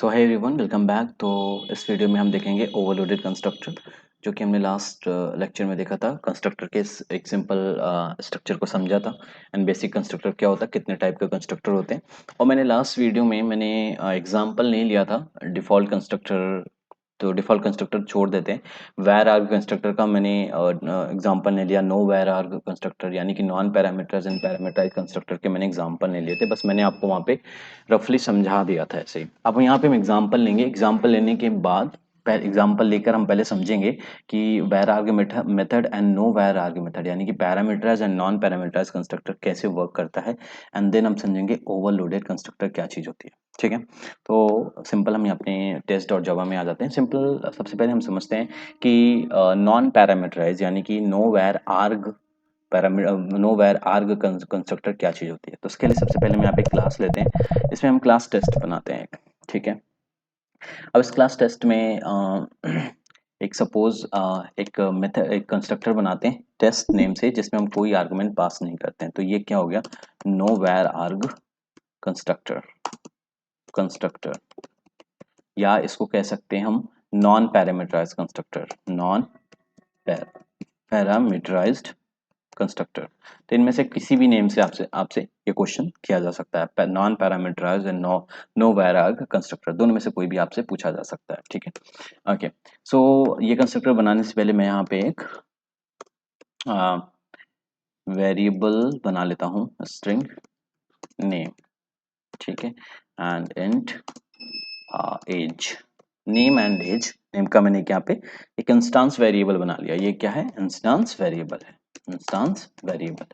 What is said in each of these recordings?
सो है everyone, welcome back. तो इस वीडियो में हम देखेंगे ओवरलोडेड कंस्ट्रक्टर, जो कि हमने लास्ट लेक्चर में देखा था। कंस्ट्रक्टर के एक सिंपल स्ट्रक्चर को समझा था एंड बेसिक कंस्ट्रक्टर क्या होता है, कितने टाइप के कंस्ट्रक्टर होते हैं। और मैंने लास्ट वीडियो में एग्जांपल नहीं लिया था डिफ़ॉल्ट कंस्ट्रक्टर, तो डिफ़ॉल्ट कंस्ट्रक्टर छोड़ देते हैं। वेर आर्ग कंस्ट्रक्टर का मैंने एग्जांपल नहीं लिया। नो वेर आर्ग कंस्ट्रक्टर यानी कि non parameterize and parameterize constructor के मैंने एग्जांपल नहीं लिए थे, बस मैंने आपको वहाँ पे रफली समझा दिया था ऐसे ही। अब यहाँ पे हम एग्जांपल लेंगे। एग्जांपल लेने के बाद एग्जांपल लेकर हम पहले समझेंगे कि var arg method and no where arg method यानी कि parameterize and non parameterize constructor कैसे वर्क करता है, एंड देन हम समझेंगे ओवरलोडेड कंस्ट्रक्टर क्या चीज़ होती है। ठीक है, तो सिंपल हम अपने टेस्ट और जावा में आ जाते हैं। सिंपल सबसे पहले हम समझते हैं कि नॉन पैरामीटराइज यानी कि नो वेर आर्ग कंस्ट्रक्टर क्या चीज़ होती है। तो उसके लिए सबसे पहले हम यहाँ पे क्लास लेते हैं, इसमें हम क्लास टेस्ट बनाते हैं एक। ठीक है, अब इस क्लास टेस्ट में एक सपोज एक मेथड एक कंस्ट्रक्टर बनाते हैं टेस्ट नेम से, जिसमें हम कोई आर्गुमेंट पास नहीं करते हैं। तो ये क्या हो गया, no where arg constructor constructor या इसको कह सकते हैं हम non parameterized constructor, non parameterized constructor. तो इनमें से किसी भी नेम से आपसे आपसे ये क्वेश्चन किया जा सकता है। Non parameterized and no var arg constructor, दोनों में से कोई भी आपसे पूछा जा सकता है। ठीक है, ओके। सो ये कंस्ट्रक्टर बनाने से पहले मैं यहाँ पे एक वेरिएबल बना लेता हूँ, स्ट्रिंग नेम। ठीक है, and int age, name and age. Name का मैंने यहाँ पे एक इंस्टांस वेरिएबल बना लिया। ये क्या है, इंस्टांस वेरिएबल है, इंस्टांस वेरिएबल।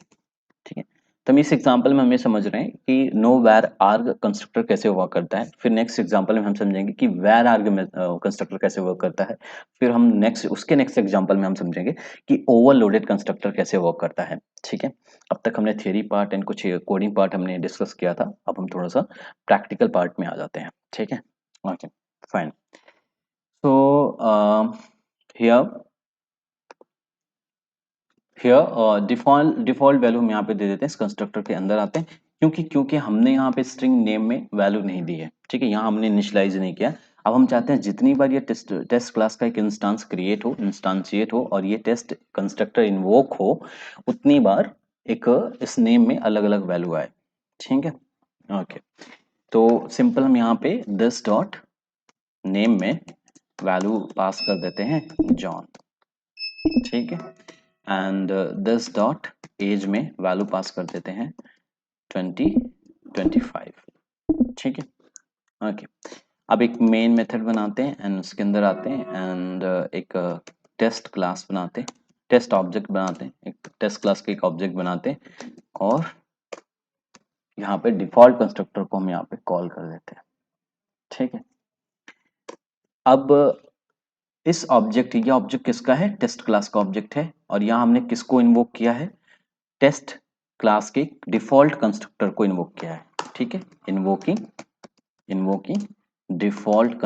ठीक है, तो हम इस एग्जांपल में हमें समझ रहे हैं कि नो वेर आर्ग कंस्ट्रक्टर कैसे वर्क करता है। फिर नेक्स्ट एग्जांपल में हम समझेंगे कि वेर आर्ग कंस्ट्रक्टर कैसे वर्क करता है। फिर हम नेक्स्ट एग्जांपल में हम समझेंगे कि ओवरलोडेड कंस्ट्रक्टर कैसे वर्क करता है। ठीक है, अब तक हमने थियरी पार्ट एंड कुछ कोडिंग पार्ट हमने डिस्कस किया था। अब हम थोड़ा सा प्रैक्टिकल पार्ट में आ जाते हैं। ठीक है, okay fine. So here default value हम यहाँ पे दे देते हैं। इस कंस्ट्रक्टर के अंदर आते हैं, क्योंकि हमने यहाँ पे स्ट्रिंग नेम में वैल्यू नहीं दी है। ठीक है, यहाँ हमने इनिशियलाइज नहीं किया। अब हम चाहते हैं जितनी बार ये टेस्ट क्लास का एक इंस्टांशिएट हो और ये टेस्ट कंस्ट्रक्टर इन्वोक हो, उतनी बार एक इस नेम में अलग अलग वैल्यू आए। ठीक है, ओके। तो सिंपल हम यहाँ पे दिस डॉट नेम में वैल्यू पास कर देते हैं जॉन। ठीक है, एंड दिस डॉट एज में वैल्यू पास कर देते हैं 25। ठीक है, ओके। अब एक मेन मेथड बनाते हैं एंड उसके अंदर आते हैं एंड एक टेस्ट क्लास बनाते हैं, टेस्ट ऑब्जेक्ट बनाते हैं, एक टेस्ट क्लास के एक ऑब्जेक्ट बनाते हैं और यहाँ पे डिफॉल्ट कंस्ट्रक्टर को हम यहाँ पे कॉल कर देते हैं। ठीक है, अब ये ऑब्जेक्ट किसका है, टेस्ट क्लास का ऑब्जेक्ट है, और यहाँ हमने किसको इन्वोक किया है, टेस्ट क्लास के डिफॉल्ट कंस्ट्रक्टर को इन्वोक किया है। ठीक है, invoking default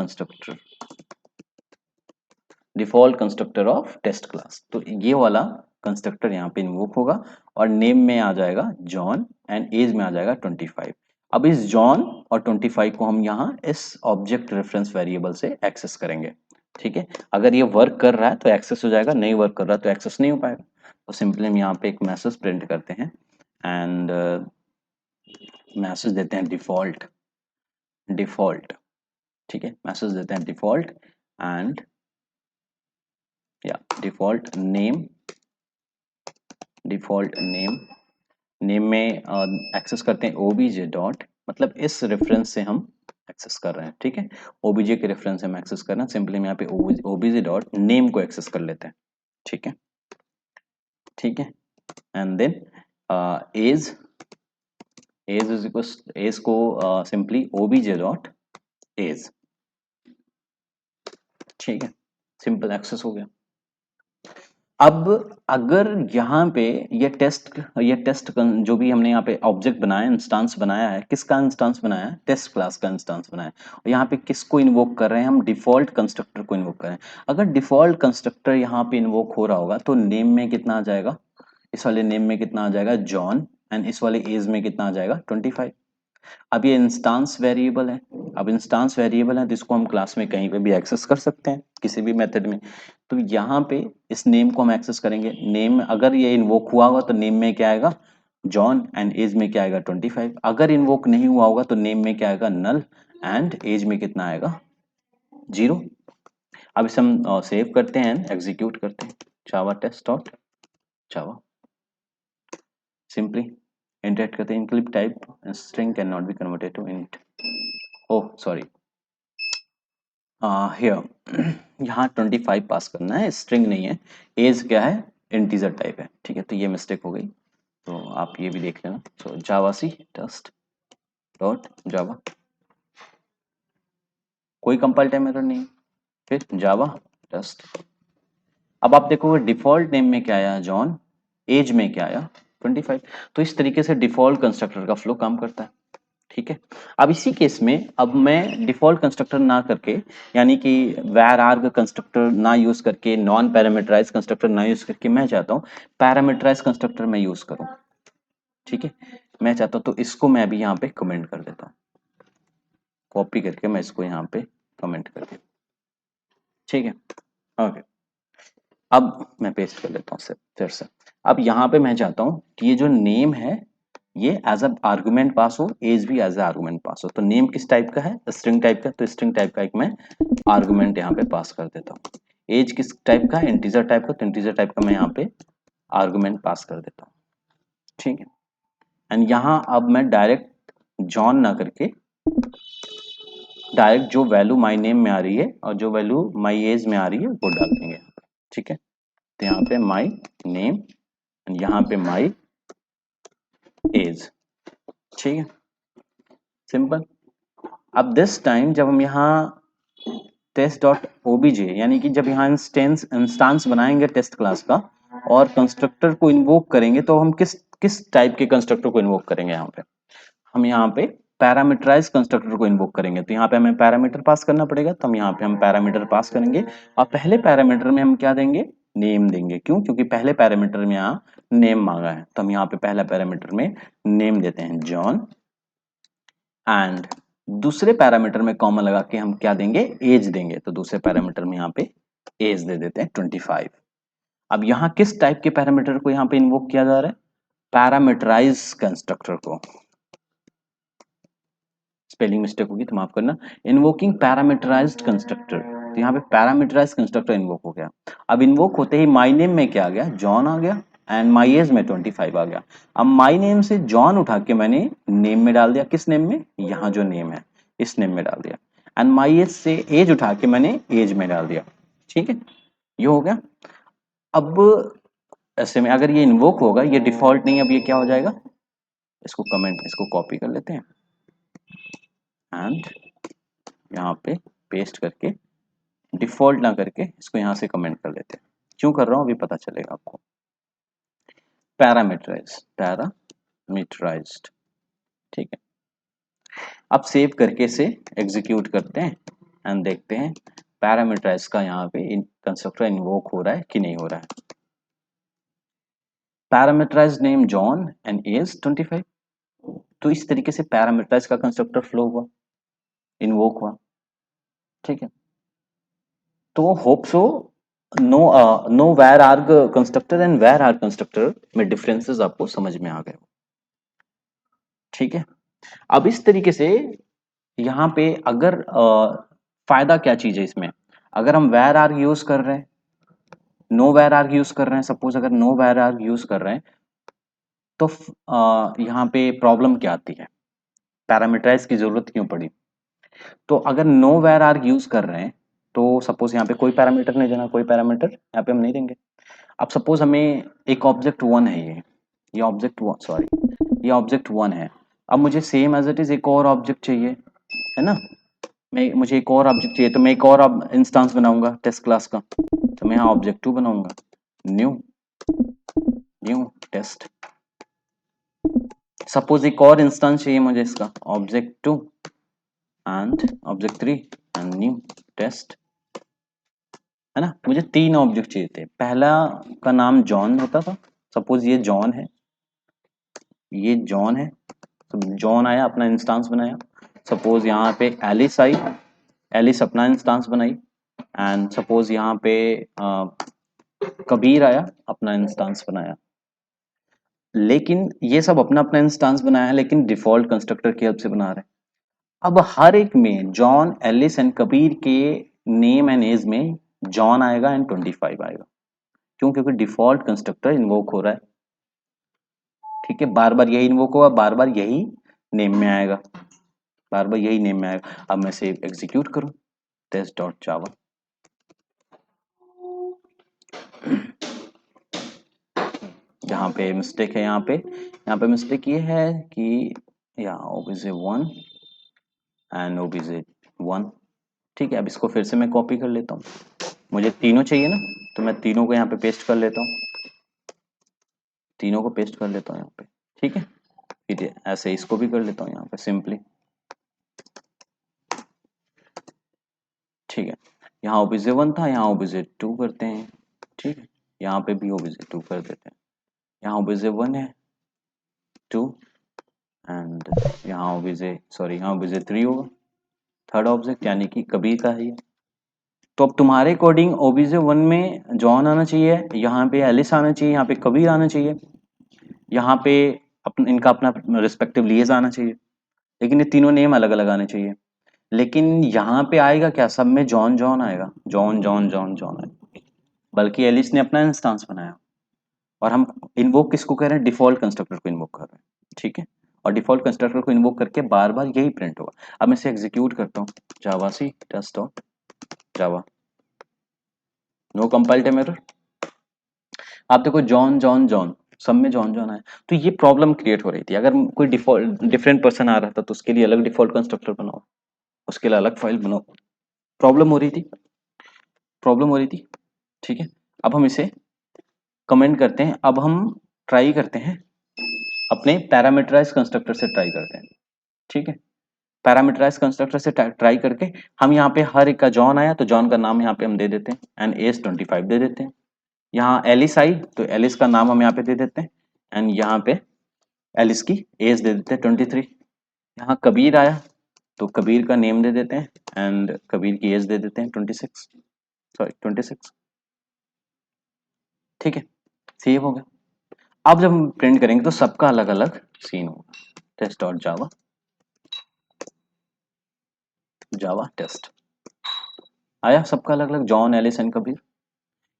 constructor of test class. तो ये वाला कंस्ट्रक्टर यहाँ पे इन्वोक होगा और नेम में आ जाएगा जॉन एंड एज में आ जाएगा 25। अब इस जॉन और 25 को हम यहाँ इस ऑब्जेक्ट रेफरेंस वेरिएबल से एक्सेस करेंगे। ठीक है, अगर ये वर्क कर रहा है तो एक्सेस हो जाएगा, नहीं वर्क कर रहा तो एक्सेस नहीं हो पाएगा। तो सिंपली हम यहाँ पे एक मैसेज प्रिंट करते हैं एंड मैसेज देते हैं डिफॉल्ट। ठीक है, मैसेज देते हैं डिफॉल्ट एंड या डिफॉल्ट नेम नेम में एक्सेस करते हैं ओबीजे डॉट, मतलब इस रेफरेंस से हम एक्सेस कर रहे हैं। ठीक है, ओबीजे के रेफरेंस से हम एक्सेस कर रहे हैं। सिंपली हम यहाँ पे ओबीजे डॉट नेम को एक्सेस कर लेते हैं। ठीक है, ठीक है, एंड देन एज एज को सिंपली ओबीजे डॉट एज। ठीक है, सिंपल एक्सेस हो गया। अब अगर यहाँ पे ये टेस्ट जो भी हमने यहाँ पे ऑब्जेक्ट बनाया, इंस्टांस बनाया है, किसका इंस्टांस बनाया है, टेस्ट क्लास का इंस्टांस बनाया है, और यहाँ पे किसको इन्वोक कर रहे हैं, हम डिफॉल्ट कंस्ट्रक्टर को इन्वोक कर रहे हैं। अगर डिफॉल्ट कंस्ट्रक्टर यहाँ पे इन्वोक हो रहा होगा तो नेम में कितना आ जाएगा, इस वाले नेम में कितना आ जाएगा जॉन, एंड इस वाले एज में कितना आ जाएगा 25। अब ये इंस्टांस वेरिएबल है। अब इंस्टांस वेरिएबल है तो इसको हम क्लास में कहीं पे भी एक्सेस कर सकते हैं किसी भी मेथड में। तो यहाँ पे इस नेम को हम एक्सेस करेंगे। नेम अगर ये इन्वोक हुआ होगा तो नेम में क्या आएगा, जॉन, एंड एज में क्या आएगा 25। अगर इन्वोक नहीं हुआ होगा तो नेम में क्या आएगा, नल, एंड एज में कितना आएगा, 0। अब इसे हम सेव करते हैं, एग्जीक्यूट करते हैं, Java test dot Java, simply interact करते हैं। इनक्लिप type string can not be converted to int, oh sorry, here यहाँ 25 पास करना है, स्ट्रिंग नहीं है। एज क्या है, इंटीजर टाइप है, ठीक है। तो ये मिस्टेक हो गई, तो आप ये भी देख लेना। सो जावा सी टेस्ट डॉट जावा, कोई कंपाइल टाइम एरर नहीं है। फिर जावा टेस्ट, अब आप देखोगे डिफॉल्ट नेम में क्या आया, जॉन, एज में क्या आया, 25। तो इस तरीके से डिफॉल्ट कंस्ट्रक्टर का फ्लो काम करता है, ठीक है। अब इसी केस में अब मैं डिफॉल्ट कंस्ट्रक्टर ना करके, यानी कि वैर आर्ग कंस्ट्रक्टर ना यूज करके, नॉन पैरामीटराइज कंस्ट्रक्टर ना यूज करके, मैं चाहता हूँ पैरामीटराइज कंस्ट्रक्टर मैं यूज करूँ, ठीक है। मैं चाहता हूँ, तो इसको मैं भी यहाँ पे कमेंट कर देता हूँ, कॉपी करके मैं इसको यहाँ पे कमेंट कर देता हूँ, ठीक है। ओके, अब मैं पेस्ट कर लेता हूँ फिर से। अब यहाँ पे मैं चाहता हूँ कि ये जो नेम है ये एज अ आर्गुमेंट पास हो, एज भी एज अ आर्गुमेंट पास हो। तो नेम किस टाइप का है, स्ट्रिंग टाइप का, तो स्ट्रिंग टाइप का एक मैं आर्गुमेंट यहाँ पे पास कर देता हूँ। एज किस टाइप का है, इंटीजर टाइप का, तो इंटीजर टाइप का मैं यहाँ पे आर्गुमेंट पास कर देता हूँ, ठीक है। एंड यहाँ अब मैं डायरेक्ट जॉन ना करके डायरेक्ट जो वैल्यू माई नेम में आ रही है और जो वैल्यू माई एज में आ रही है वो डाल देंगे, ठीक है। तो यहाँ पे माई नेम, यहाँ पे माई एज, ठीक है, सिंपल। अब दिस टाइम जब हम यहाँ टेस्ट डॉट ओबीजे, यानी कि जब यहाँ इंस्टांस बनाएंगे टेस्ट क्लास का और कंस्ट्रक्टर को इन्वोक करेंगे, तो हम किस किस टाइप के कंस्ट्रक्टर को इन्वोक करेंगे, यहाँ पे हम यहाँ पे पैरामीटराइज कंस्ट्रक्टर को इन्वोक करेंगे। तो यहाँ पे हमें पैरामीटर पास करना पड़ेगा, तो हम यहाँ पे हम पैरामीटर पास करेंगे और पहले पैरामीटर में हम क्या देंगे, नेम देंगे। क्यों, क्योंकि पहले पैरामीटर में यहाँ नेम मांगा है, तो हम यहाँ पे पहला पैरामीटर में नेम देते हैं जॉन, एंड दूसरे पैरामीटर में कॉमा लगा के हम क्या देंगे, एज देंगे। तो दूसरे पैरामीटर में यहाँ पे एज दे देते हैं 25। अब यहाँ किस टाइप के पैरामीटर को यहाँ पे इन्वोक किया जा रहा है, पैरामीटराइज कंस्ट्रक्टर को। स्पेलिंग मिस्टेक होगी तो माफ करना। इन्वोकिंग पैरामीटराइज्ड कंस्ट्रक्टर, तो यहाँ पे पैरामीटराइज्ड कंस्ट्रक्टर इन्वोक हो गया। अब इन्वोक होते ही माई नेम में क्या आ गया, जॉन आ गया, एंड माई एज में 25 आ गया। अब माई नेम से जॉन उठा के मैंने नेम में डाल दिया, किस नेम में, यहाँ जो नेम है इस नेम में डाल दिया, एंड माई एज से एज उठा के मैंने एज में डाल दिया, ठीक है, ये हो गया। अब ऐसे में अगर ये इन्वोक होगा, ये डिफॉल्ट नहीं, अब ये क्या हो जाएगा, इसको कमेंट, इसको कॉपी कर लेते हैं एंड यहाँ पे पेस्ट करके, डिफॉल्ट ना करके इसको यहाँ से कमेंट कर लेते हैं। क्यों कर रहा हूँ अभी पता चलेगा आपको। पैरामीटराइज्ड, ठीक है। अब सेव करके से एग्जीक्यूट करते हैं एंड देखते हैं पैरामीटराइज का यहाँ पे कंस्ट्रक्टर इन्वोक हो रहा है कि नहीं हो रहा है। Parameterize name John and age 25। तो इस तरीके से पैरामीटराइज का कंस्ट्रक्टर फ्लो हुआ, इन्वोक हुआ, ठीक है। तो hope so no no where arg constructor and var arg constructor में डिफरेंसेस आपको समझ में आ गए, ठीक है। अब इस तरीके से यहाँ पे अगर फायदा क्या चीज है इसमें, अगर हम वेर आर्ग यूज कर रहे हैं, नो वेर आर्ग यूज कर रहे हैं, सपोज अगर नो वेर आर्ग यूज कर रहे हैं, तो यहाँ पे प्रॉब्लम क्या आती है, पैरामीटराइज की जरूरत क्यों पड़ी। तो अगर नो वेर आर्ग यूज कर रहे हैं, तो सपोज यहाँ पे कोई पैरामीटर नहीं देना, कोई पैरामीटर यहाँ पे हम नहीं देंगे। अब सपोज हमें एक ऑब्जेक्ट वन है, ये ऑब्जेक्ट वन, सॉरी ये ऑब्जेक्ट वन है। अब मुझे सेम एज इट इज एक और ऑब्जेक्ट चाहिए, है ना, मुझे एक और ऑब्जेक्ट चाहिए, तो मैं एक और इंस्टेंस बनाऊंगा टेस्ट क्लास का। तो मैं यहाँ ऑब्जेक्ट टू बनाऊंगा, न्यू न्यू टेस्ट। सपोज एक और इंस्टेंस चाहिए मुझे इसका, object two and object three and new test, है ना। मुझे तीन ऑब्जेक्ट चाहिए थे, पहला का नाम जॉन होता था, सपोज ये जॉन है, ये जॉन है, तो जॉन आया, अपना इंस्टांस बनाया। सपोज यहाँ पे एलिस आई, एलिस अपना इंस्टांस बनाई। एंड सपोज यहाँ पे कबीर आया, अपना इंस्टांस बनाया। लेकिन ये सब अपना अपना इंस्टांस बनाया, लेकिन डिफॉल्ट कंस्ट्रक्टर की हेल्प से बना रहे हैं। अब हर एक में जॉन, एलिस एंड कबीर के नेम एंड एज में जॉन आएगा एंड 25 आएगा। क्यों? क्योंकि डिफॉल्ट कंस्ट्रक्टर इन्वोक हो रहा है। ठीक है, बार बार यही इन्वोक होगा, बार बार यही नेम में आएगा, बार बार यही नेम में आएगा। अब मैं से एग्जीक्यूट करूं, टेस्ट डॉट जावा। यहाँ पे मिस्टेक है, यहाँ पे मिस्टेक ये है कि यहाँ ओबीजे 1 एंड ओबीजे 1। ठीक है, अब इसको फिर से मैं कॉपी कर लेता हूँ। मुझे तीनों चाहिए ना, तो मैं तीनों को यहाँ पे पेस्ट कर लेता हूँ, तीनों को पेस्ट कर लेता हूँ यहाँ पे। ठीक है, फिर ऐसे इसको भी कर लेता हूँ यहाँ पे सिंपली। ठीक है, यहाँ ओबीजे 1 था, यहाँ ओबीजे 2 करते हैं। ठीक है, यहाँ पे भी ओबीजे 2 कर देते हैं। यहाँ ओबीजे 1 है, 2 एंड यहाँ ओबीजे, सॉरी यहाँ ओबीजे 3 होगा, थर्ड ऑब्जेक्ट, यानी कि कबीर का है ये। तो अब तुम्हारे अकॉर्डिंग ओबीजे 1 में जॉन आना चाहिए, यहाँ पे एलिस आना चाहिए, यहाँ पे कबीर आना चाहिए, यहाँ पे इनका अपना रिस्पेक्टिव लीज आना चाहिए, लेकिन ये तीनों नेम अलग अलग आने चाहिए। लेकिन यहाँ पे आएगा क्या, सब में जॉन जॉन आएगा, जॉन जॉन जॉन जॉन आएगा। बल्कि एलिस ने अपना इंस्टांस बनाया, और हम इन्वोक किसको कह रहे हैं, डिफॉल्ट कंस्ट्रक्टर को इन्वोक कर रहे हैं। ठीक है, और डिफॉल्ट कंस्ट्रक्टर को इन्वोक करके बार बार यही प्रिंट होगा। अब मैं इसे एग्जीक्यूट करता हूँ, जावा सी test dot Java, no compile time error. आप देखो जॉन जॉन जॉन, सब में जॉन जॉन आया, तो ये प्रॉब्लम क्रिएट हो रही थी। अगर कोई डिफॉल्ट डिफरेंट पर्सन आ रहा था तो उसके लिए अलग डिफॉल्ट कंस्ट्रक्टर बनाओ, उसके लिए अलग फाइल बनाओ, प्रॉब्लम हो रही थी, प्रॉब्लम हो रही थी। ठीक है, अब हम इसे कमेंट करते हैं, अब हम ट्राई करते हैं अपने पैरामीटराइज कंस्ट्रक्टर से ट्राई करते हैं। ठीक है, पैरामीटराइज कंस्ट्रक्टर से ट्राई करके हम यहाँ पे हर एक का जॉन आया तो जॉन का नाम यहाँ पे हम दे देते हैं एंड एज 25 दे देते हैं। यहाँ एलिस आई तो एलिस का नाम हम यहाँ पे दे देते हैं एंड यहाँ पे एलिस की एज दे देते हैं 23। यहाँ कबीर आया तो कबीर का नेम दे देते हैं एंड कबीर की एज दे देते हैं 26, सॉरी 26। ठीक है, सेव हो गया। अब जब हम प्रिंट करेंगे तो सबका अलग अलग सीन होगा। Test dot Java, Java test आया, सबका अलग अलग, जॉन एलिस एंड कबीर।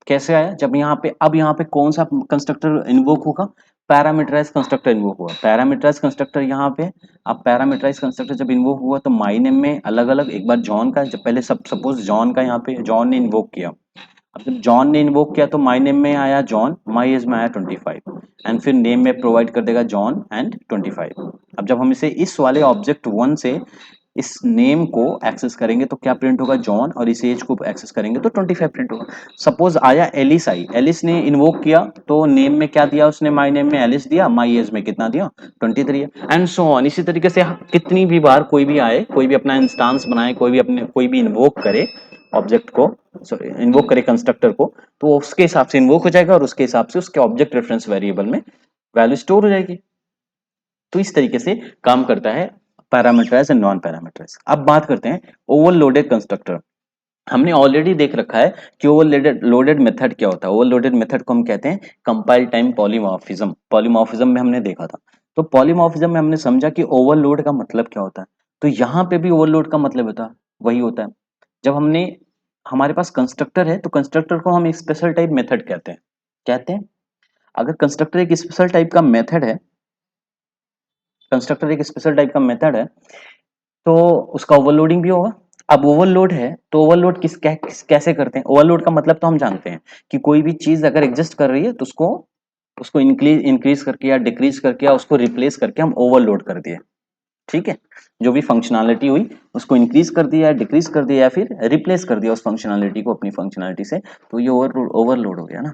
कैसे आया, जब यहाँ पे, अब यहाँ पे कौन सा कंस्ट्रक्टर इन्वोक होगा, पैरामीटराइज कंस्ट्रक्टर इन्वोक होगा। पैरामीटराइज कंस्ट्रक्टर यहाँ पे, अब पैरामीटराइज कंस्ट्रक्टर जब इन्वोक हुआ तो माई नेम में अलग अलग, एक बार जॉन का, जब पहले सब सपोज जॉन का यहाँ पे जॉन ने इन्वोक किया, अब जब जॉन ने इन्वोक किया तो माई नेम में आया जॉन, माई एज में आया 25 एंड फिर नेम में प्रोवाइड कर देगा जॉन एंड 25। अब जब हम इसे इस वाले ऑब्जेक्ट 1 से इस नेम को एक्सेस करेंगे तो क्या प्रिंट होगा, जॉन, और इस एज को एक्सेस करेंगे तो 25 प्रिंट होगा। सपोज आया एलिस आई, एलिस ने इन्वोक किया तो नेम में क्या दिया उसने, माई नेम में एलिस दिया, माई एज में कितना दिया 23 एंड सो ऑन। इसी तरीके से कितनी भी बार कोई भी आए, कोई भी अपना इंस्टांस बनाए, कोई भी इन्वोक करे ऑब्जेक्ट को, सॉरी इन्वोक करे कंस्ट्रक्टर को, तो उसके हिसाब से इन्वोक हो जाएगा और उसके हिसाब से उसके ऑब्जेक्ट रेफरेंस वेरिएबल में वैल्यू स्टोर हो जाएगी। तो इस तरीके से काम करता है पैरामीटराइज एंड नॉन पैरामीटराइज। अब बात करते हैं ओवरलोडेड कंस्ट्रक्टर। हमने ऑलरेडी देख रखा है कि ओवरलोडेड लोडेड मेथड क्या होता है। ओवरलोडेड मेथड को हम कहते हैं कंपाइल टाइम पॉलीमॉर्फिज्म। पॉलीमॉर्फिज्म में हमने देखा था, तो पॉलीमॉर्फिज्म में हमने समझा कि ओवरलोड का मतलब क्या होता है। तो यहाँ पे भी ओवरलोड का मतलब होता है, वही होता है, जब हमने, हमारे पास कंस्ट्रक्टर है तो कंस्ट्रक्टर को हम एक स्पेशल टाइप मेथड कहते हैं। अगर कंस्ट्रक्टर एक स्पेशल टाइप का मेथड है, कंस्ट्रक्टर एक स्पेशल टाइप का मेथड है, तो उसका ओवरलोडिंग भी होगा। अब ओवरलोड है तो ओवरलोड कैसे करते हैं, ओवरलोड का मतलब तो हम जानते हैं कि कोई भी चीज अगर एग्जिस्ट कर रही है तो उसको उसको इंक्रीज करके या डिक्रीज करके या उसको रिप्लेस करके हम ओवरलोड कर दिए। ठीक है, जो भी फंक्शनैलिटी हुई उसको इंक्रीज कर दिया या डिक्रीज कर दिया या फिर रिप्लेस कर दिया उस फंक्शनैलिटी को अपनी फंक्शनैलिटी से, तो ये ओवरलोड हो गया ना।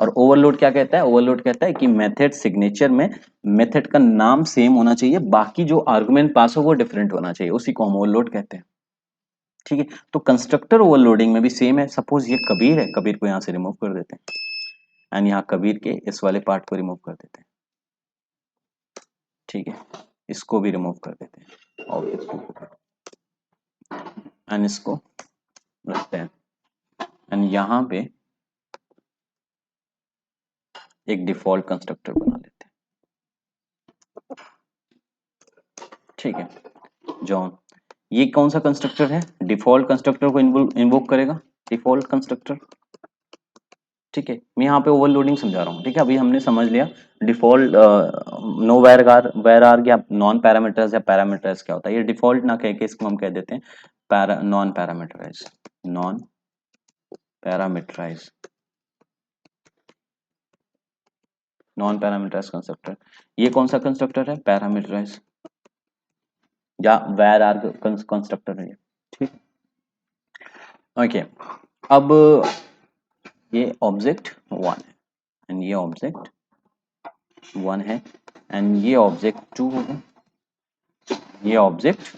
और ओवरलोड क्या कहता है, ओवरलोड कहता है कि मेथड सिग्नेचर में मेथड का नाम सेम होना चाहिए, बाकी जो आर्गुमेंट पास हो वो डिफरेंट होना चाहिए, उसी को हम ओवरलोड कहते हैं। ठीक है, तो कंस्ट्रक्टर ओवरलोडिंग में भी सेम है। सपोज ये कबीर है, कबीर को यहाँ से रिमूव कर देते हैं एंड यहाँ कबीर के इस वाले पार्ट को रिमूव कर देते हैं। ठीक है, इसको भी रिमूव कर देते हैं ऑब्जेक्ट एंड इसको रखते हैं एंड यहाँ पे एक डिफॉल्ट कंस्ट्रक्टर बना लेते हैं। ठीक है, जॉन, ये कौन सा कंस्ट्रक्टर है? डिफॉल्ट कंस्ट्रक्टर को इन्वोक करेगा, डिफॉल्ट कंस्ट्रक्टर। ठीक है, मैं यहाँ पे ओवरलोडिंग समझा रहा हूँ। ठीक है, अभी हमने समझ लिया डिफॉल्ट नो वेर आर या नॉन पैरामीटर्स या पैरामीटर्स क्या होता है। ये डिफॉल्ट ना कह के इसको हम कह देते हैं non parameterize, non parameterize, non parameterize constructor. ये कौन सा कंस्ट्रक्टर है? पैरामीटराइज या वेर आर कंस्ट्रक्टर है ये। ठीक, ओके। अब ये ऑब्जेक्ट 1 है एंड ये ऑब्जेक्ट 1 है एंड ये ऑब्जेक्ट 2 होगा, ये ऑब्जेक्ट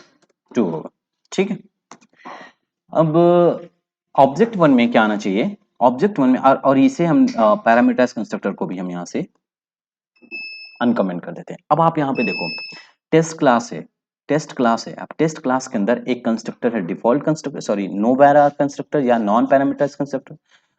2 होगा। ठीक है, अब ऑब्जेक्ट 1 में क्या आना चाहिए? ऑब्जेक्ट 1 में और इसे हम पैरामीटराइज कंस्ट्रक्टर को भी हम यहाँ से अनकमेंट कर देते हैं। अब आप यहाँ पे देखो, टेस्ट क्लास है, टेस्ट क्लास है। अब टेस्ट क्लास के अंदर एक कंस्ट्रक्टर है default constructor, sorry no where constructor या नॉन पैरामीटराइज कंस्ट्रक्टर।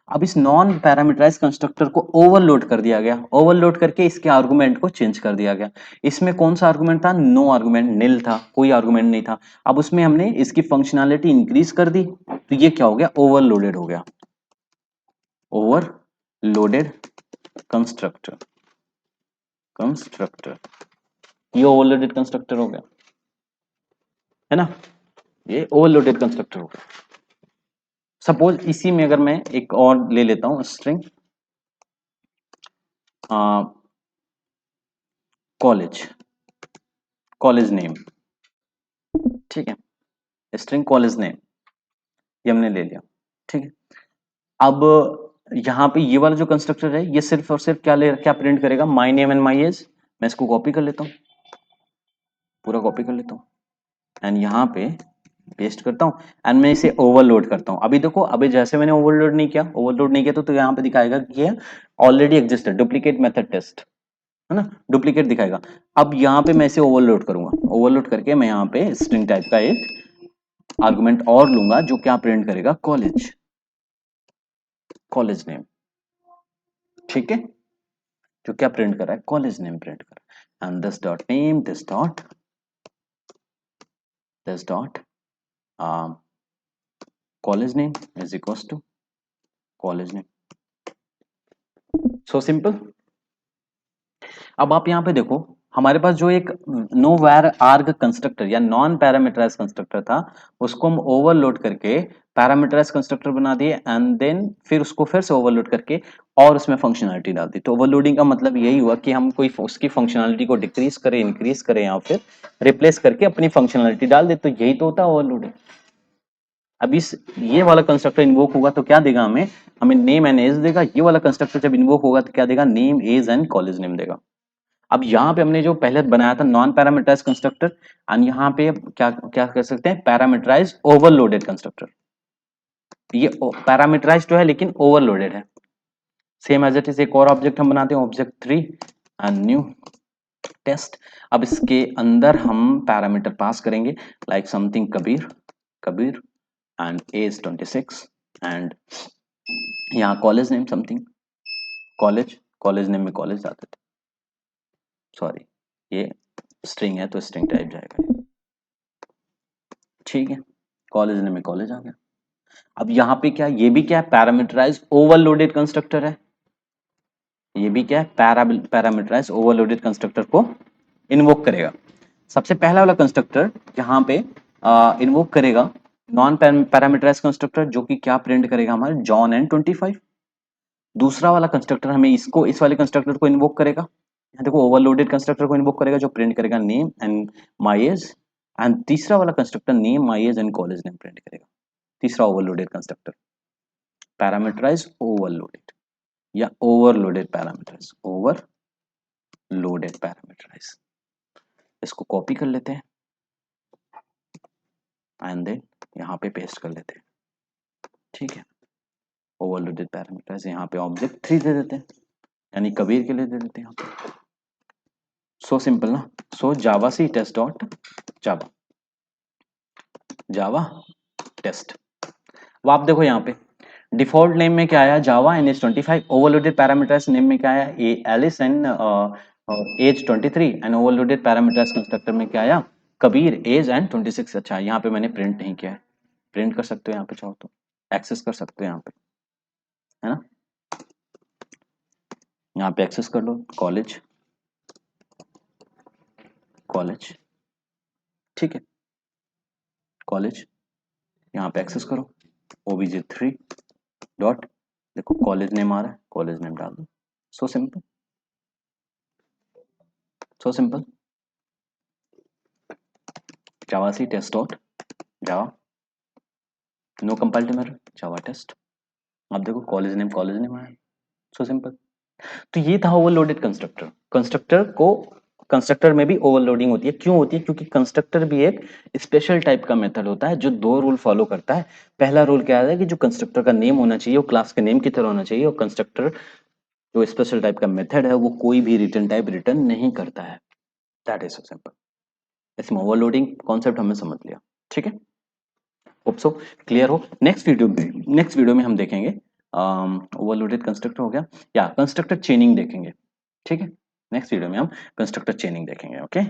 अब इस नॉन पैरामीटराइज कंस्ट्रक्टर को ओवरलोड कर दिया गया, ओवरलोड करके इसके आर्गुमेंट को चेंज कर दिया गया। इसमें कौन सा आर्गुमेंट था? नो आर्गुमेंट, निल था, कोई आर्गुमेंट नहीं था। अब उसमें हमने इसकी फंक्शनैलिटी इंक्रीज कर दी, तो ये क्या हो गया? ओवरलोडेड हो गया, ओवरलोडेड कंस्ट्रक्टर, कंस्ट्रक्टर, ये ओवरलोडेड कंस्ट्रक्टर हो गया, है ना? ये ओवरलोडेड कंस्ट्रक्टर हो गया। सपोज इसी में अगर मैं एक और ले लेता हूं स्ट्रिंग कॉलेज, कॉलेज नेम, ठीक है, स्ट्रिंग कॉलेज नेम ये हमने ले लिया। ठीक है, अब यहाँ पे ये वाला जो कंस्ट्रक्टर है ये सिर्फ और सिर्फ क्या प्रिंट करेगा? My name and my age. मैं इसको कॉपी कर लेता हूँ, पूरा कॉपी कर लेता हूँ एंड यहाँ पे पेस्ट करता हूँ एंड मैं इसे ओवरलोड करता हूँ। अभी देखो, अभी जैसे मैंने ओवरलोड नहीं किया, ओवरलोड नहीं किया तो यहाँ पे दिखाएगा कि ये already existed, duplicate method test, है ना, डुप्लीकेट दिखाएगा। अब यहाँ पे मैं इसे ओवरलोड करूंगा, ओवरलोड करके मैं यहाँ पे स्ट्रिंग टाइप का एक आर्गुमेंट और लूंगा जो क्या प्रिंट करेगा? College, college name. ठीक है, जो क्या प्रिंट कर रहा है? कॉलेज नेम प्रिंट कर रहा है and this dot name, this dot college name is equals to college name. So simple. अब आप यहाँ पे देखो, हमारे पास जो एक नो वेर आर्ग कंस्ट्रक्टर या नॉन पैरामीटराइज कंस्ट्रक्टर था, उसको हम ओवरलोड करके पैरामीटराइज कंस्ट्रक्टर बना दिए एंड देन फिर उसको फिर से ओवरलोड करके और उसमें फंक्शनैलिटी डाल दी। तो ओवरलोडिंग का मतलब यही हुआ कि हम कोई उसकी फंक्शनैलिटी को डिक्रीज करें, इंक्रीज करें या फिर रिप्लेस करके अपनी फंक्शनैलिटी डाल दे, तो यही तो होता है ओवरलोडिंग। अब इस ये वाला कंस्ट्रक्टर इन्वोक होगा तो क्या देगा? हमें हमें नेम एंड एज देगा। ये वाला कंस्ट्रक्टर जब इन्वोक होगा तो क्या देगा? Name, age and college name देगा। अब यहाँ पे हमने जो पहले बनाया था नॉन पैरामीटराइज कंस्ट्रक्टर, और यहाँ पे क्या क्या कर सकते हैं? Parameterize overloaded constructor. ये पैरामीटराइज तो है लेकिन ओवरलोडेड है। सेम एज इट इज एक और ऑब्जेक्ट हम बनाते हैं, ऑब्जेक्ट 3 एंड न्यू टेस्ट। अब इसके अंदर हम पैरामीटर पास करेंगे like something Kabir, Kabir and age 26 and यहाँ college name something college, college name में कॉलेज आते थे, सॉरी ये स्ट्रिंग है तो स्ट्रिंग टाइप जाएगा। ठीक है, कॉलेज नेम में कॉलेज आ गया। अब यहाँ पे क्या, ये भी क्या है? पैरामीटराइज ओवरलोडेड कंस्ट्रक्टर है। ये भी क्या है? पैरामीटराइज ओवरलोडेड कंस्ट्रक्टर को इन्वोक करेगा। सबसे पहला वाला कंस्ट्रक्टर यहाँ पे इन्वोक करेगा नॉन पैरामीटराइज कंस्ट्रक्टर, जो कि क्या प्रिंट करेगा? हमारे जॉन एंड 25। दूसरा वाला कंस्ट्रक्टर हमें इसको, इस वाले कंस्ट्रक्टर को इन्वोक करेगा। यहाँ देखो, ओवरलोडेड कंस्ट्रक्टर को इन्वोक करेगा जो प्रिंट करेगा name and my age, and तीसरा वाला constructor name, my age and college name print करेगा। तीसरा ओवरलोडेड कंस्ट्रक्टर पैरामीटराइज ओवरलोडेड या ओवरलोडेड पैरामीटराइज, ओवरलोडेड पैरामीटराइज। इसको कॉपी कर लेते हैं एंड देन यहाँ पे पेस्ट कर लेते हैं। ठीक है, ओवरलोडेड पैरामीटराइज यहाँ पे ऑब्जेक्ट 3 दे देते हैं, यानी कबीर के लिए दे देते हैं यहाँ पे। सो सिंपल ना। सो जावा सी test dot Java, Java test. अब आप देखो यहाँ पे डिफॉल्ट नेम में क्या आया, जावा NH25। ओवरलोडेड पैरामीटर्स नेम में क्या आया, A Alice and age 23। And overloaded parameters constructor में क्या आया, कबीर एज एंड 26। अच्छा यहाँ पे मैंने प्रिंट नहीं किया है, प्रिंट कर सकते हो यहाँ पे, चाहो तो एक्सेस कर सकते हो यहाँ पे, है ना। यहाँ पे एक्सेस कर लो, कॉलेज, कॉलेज, ठीक है, कॉलेज, यहाँ पे एक्सेस करो, OBJ3 डॉट, देखो कॉलेज नेम आ रहा है, कॉलेज नेम डाल दो। So simple, so simple. Java C test dot Java, no compile to error, Java test. आप देखो कॉलेज नेम आया। So simple. तो ये था ओवरलोडेड कंस्ट्रक्टर। कंस्ट्रक्टर को, कंस्ट्रक्टर में भी ओवरलोडिंग होती है। क्यों होती है? क्योंकि कंस्ट्रक्टर भी एक स्पेशल टाइप का मेथड होता है जो दो रूल फॉलो करता है। पहला रूल क्या है कि जो कंस्ट्रक्टर का नेम होना चाहिए वो क्लास के नेम की तरह होना चाहिए, और कंस्ट्रक्टर जो स्पेशल टाइप का मेथड है वो कोई भी रिटर्न टाइप रिटर्न नहीं करता है। That is so simple. इसमें ओवरलोडिंग कॉन्सेप्ट हमने समझ लिया, ठीक है। होप सो क्लियर हो। नेक्स्ट वीडियो में हम देखेंगे ओवरलोडेड कंस्ट्रक्टर हो गया, या कंस्ट्रक्टर चेनिंग देखेंगे, ठीक है। नेक्स्ट वीडियो में हम कंस्ट्रक्टर चेनिंग देखेंगे, ओके।